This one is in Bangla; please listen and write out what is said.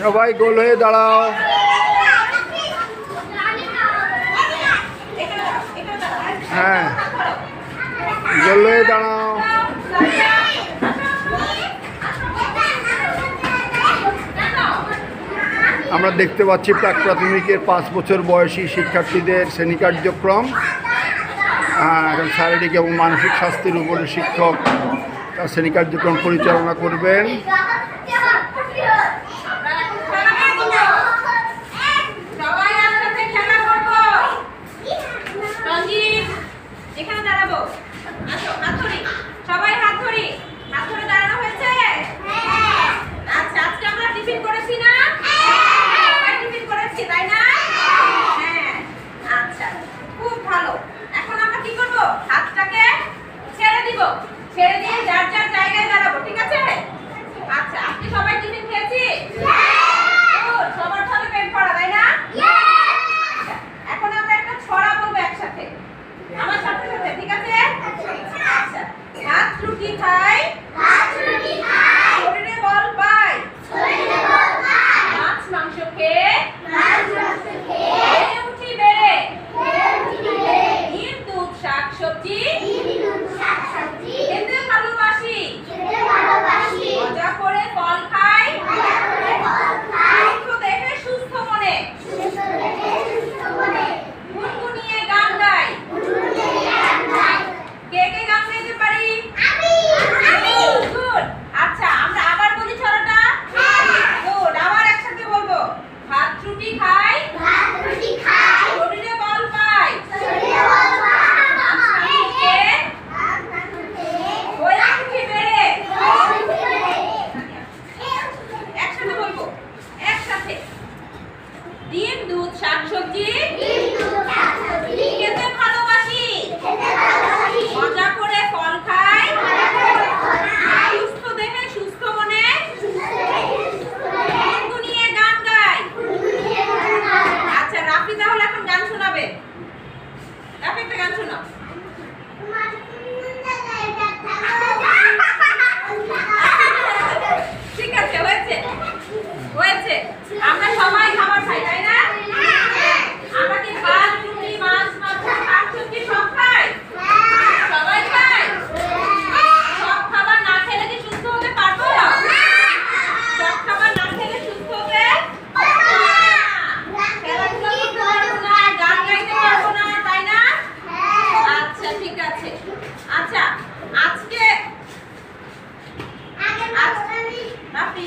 সবাই গোল হয়ে দাঁড়াও। হ্যাঁ, গোল হয়ে দাঁড়াও। আমরা দেখতে পাচ্ছি প্রাক প্রাথমিকের 5 বছর বয়সী শিক্ষার্থীদের শ্রেণী কার্যক্রম। এখন শারীরিক এবং মানসিক স্বাস্থ্যের উপরে শিক্ষক তার শ্রেণী কার্যক্রম পরিচালনা করবেন। ছেড়ে দিয়ে যার যার জায়গায় দাঁড়াবো, ঠিক আছে? আচ্ছা, আপনি সবাই টিফিন খেয়েছি? সবার সাথে পেট ভরা, তাই না? এখন আমরা একটা ছড়া বলবো একসাথে, আমার সাথে সাথে, ঠিক আছে? আচ্ছা, ভাত রুটি খাই, শরীরে বল পাই, মাছ মাংস খেয়ে উঠি বেড়ে, ডিম দুধ শাক সবজি খেতে ভালোবাসি, মজা করে ফল খাই, সুস্থ দেহে সুস্থ মনে, গুনগুনিয়ে গান গাই। কে কে গান গাইতে পারি? গুড। আচ্ছা, আমরা আবার বলি ছড়াটা। গুড, আবার একসাথে বলবো। ভাত রুটি খাই, শরীরে বল পাই, একসাথে বলবো, একসাথে। ডিম দুধ শাক সবজি খেতে ভালোবাসি, মজা করে ফল খাই, সুস্থ দেহে সুস্থ মনে, গুনগুনিয়ে গান গাই। আচ্ছা, রাফি তাহলে এখন গান শোনাবে। রাফি একটা গান শোনাও। ঠিক আছে, হয়েছে হয়েছে। আমরা সবাই খাবার খাই, তাই না? আমরা কি ভাত রুটি মাছ মাংস শাক সবজি সব খাই? সবাই খাই। সব খাবার না খেলে কি সুস্থ হতে পারবো? সব খাবার না খেলে সুস্থ হতে খেলাধুলা করতে পারবো না, গান গাইতে পারবো না, তাই না? আচ্ছা, ঠিক আছে। আচ্ছা, আজকে রাফি